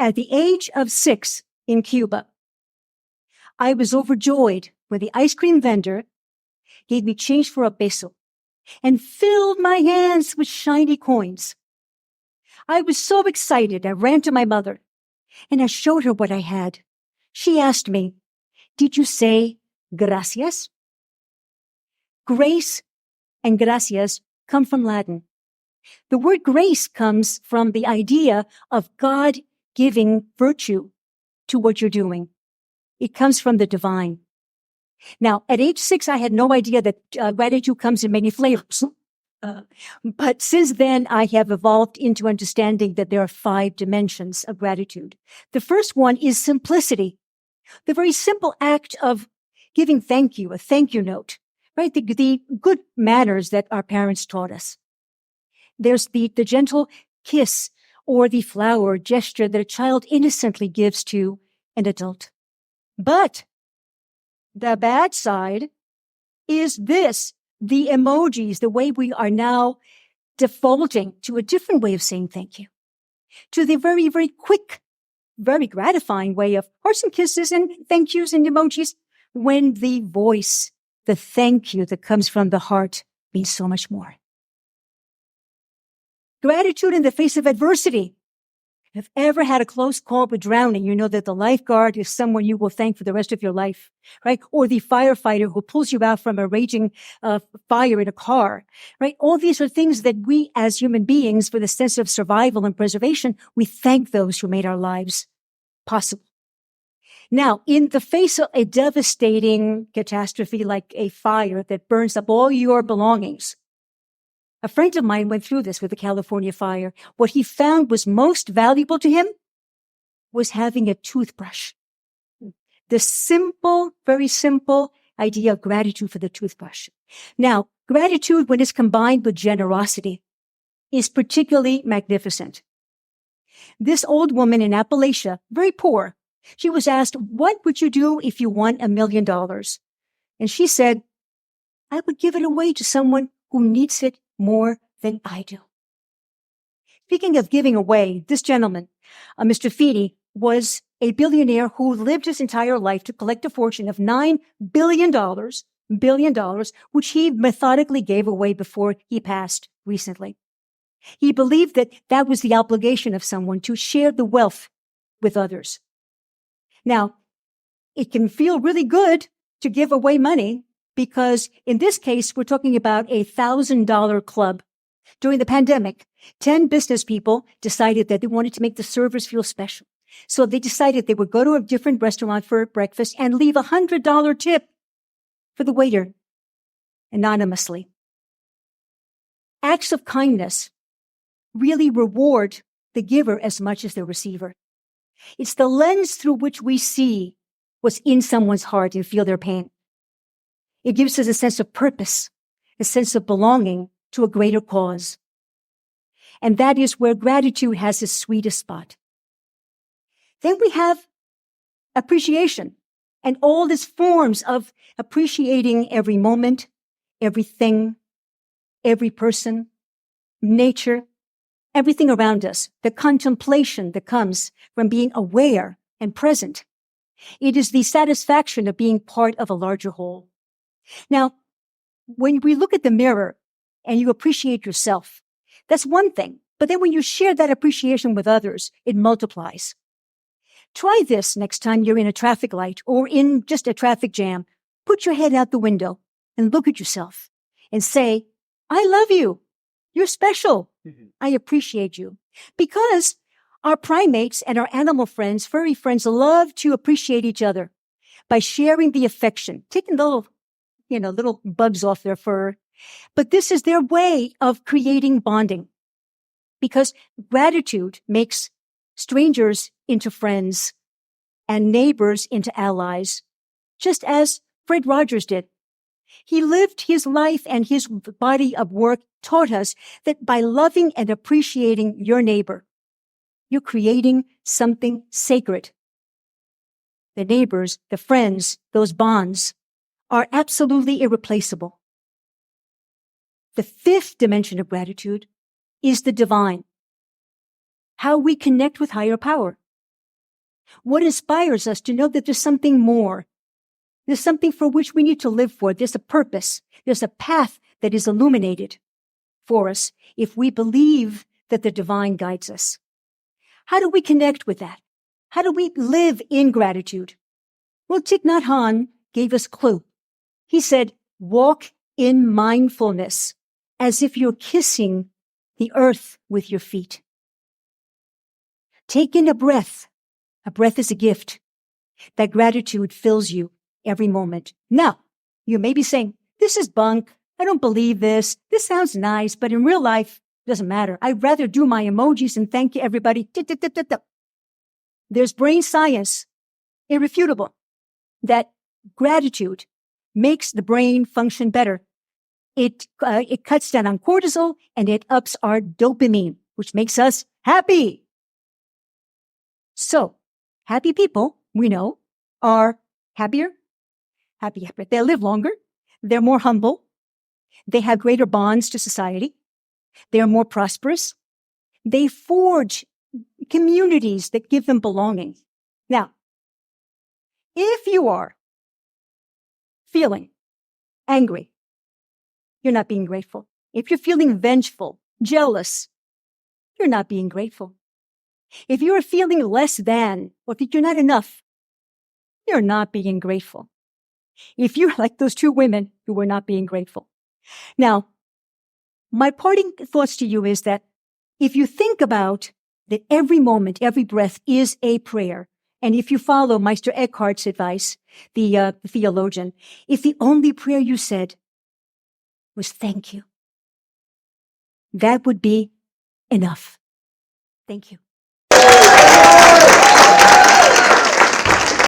At the age of 6 in Cuba, I was overjoyed when the ice cream vendor gave me change for a peso and filled my hands with shiny coins. I was so excited, I ran to my mother and I showed her what I had. She asked me, "Did you say gracias?" Grace and gracias come from Latin. The word grace comes from the idea of God giving virtue to what you're doing. It comes from the divine. Now, at age 6, I had no idea that gratitude comes in many flavors. But since then, I have evolved into understanding that there are 5 dimensions of gratitude. The first one is simplicity. The very simple act of giving thank you, a thank you note, right? The good manners that our parents taught us. There's the gentle kiss or the flower gesture that a child innocently gives to an adult. But the bad side is this, the emojis, the way we are now defaulting to a different way of saying thank you, to the very, very quick, very gratifying way of hearts and kisses and thank yous and emojis, when the voice, the thank you that comes from the heart means so much more. Gratitude in the face of adversity. If you've ever had a close call with drowning, you know that the lifeguard is someone you will thank for the rest of your life, right? Or the firefighter who pulls you out from a raging fire in a car, right? All these are things that we as human beings, for the sense of survival and preservation, we thank those who made our lives possible. Now, in the face of a devastating catastrophe like a fire that burns up all your belongings, a friend of mine went through this with the California fire. What he found was most valuable to him was having a toothbrush. The simple, very simple idea of gratitude for the toothbrush. Now, gratitude, when it's combined with generosity, is particularly magnificent. This old woman in Appalachia, very poor, she was asked, "What would you do if you won $1 million?" And she said, "I would give it away to someone who needs it more than I do." Speaking of giving away, this gentleman, Mr. Feedy, was a billionaire who lived his entire life to collect a fortune of $9 billion, which he methodically gave away before he passed recently. He believed that that was the obligation of someone, to share the wealth with others. Now, it can feel really good to give away money, because in this case, we're talking about a $1,000 club. During the pandemic, 10 business people decided that they wanted to make the servers feel special. So they decided they would go to a different restaurant for breakfast and leave a $100 tip for the waiter anonymously. Acts of kindness really reward the giver as much as the receiver. It's the lens through which we see what's in someone's heart and feel their pain. It gives us a sense of purpose, a sense of belonging to a greater cause. And that is where gratitude has its sweetest spot. Then we have appreciation and all its forms of appreciating every moment, everything, every person, nature, everything around us, the contemplation that comes from being aware and present. It is the satisfaction of being part of a larger whole. Now, when we look at the mirror and you appreciate yourself, that's one thing. But then when you share that appreciation with others, it multiplies. Try this next time you're in a traffic light or in just a traffic jam. Put your head out the window and look at yourself and say, "I love you. You're special. I appreciate you." Because our primates and our animal friends, furry friends, love to appreciate each other by sharing the affection, taking the little bugs off their fur. But this is their way of creating bonding, because gratitude makes strangers into friends and neighbors into allies, just as Fred Rogers did. He lived his life, and his body of work taught us that by loving and appreciating your neighbor, you're creating something sacred. The neighbors, the friends, those bonds are absolutely irreplaceable. The 5th dimension of gratitude is the divine. How we connect with higher power. What inspires us to know that there's something more? There's something for which we need to live for. There's a purpose. There's a path that is illuminated for us if we believe that the divine guides us. How do we connect with that? How do we live in gratitude? Well, Thich Nhat Hanh gave us a clue. He said, walk in mindfulness as if you're kissing the earth with your feet. Take in a breath. A breath is a gift. That gratitude fills you every moment. Now, you may be saying, this is bunk. I don't believe this. This sounds nice, but in real life, it doesn't matter. I'd rather do my emojis and thank you, everybody. There's brain science, irrefutable, that gratitude makes the brain function better. It cuts down on cortisol and it ups our dopamine, which makes us happy. So, happy people, we know, are happier. They live longer. They're more humble. They have greater bonds to society. They are more prosperous. They forge communities that give them belonging. Now, if you are feeling angry, you're not being grateful. If you're feeling vengeful, jealous, you're not being grateful. If you are feeling less than, or if you're not enough, you're not being grateful. If you're like those two women who were not being grateful. Now, my parting thoughts to you is that if you think about that every moment, every breath is a prayer, and if you follow Meister Eckhart's advice, the theologian, if the only prayer you said was thank you, that would be enough. Thank you.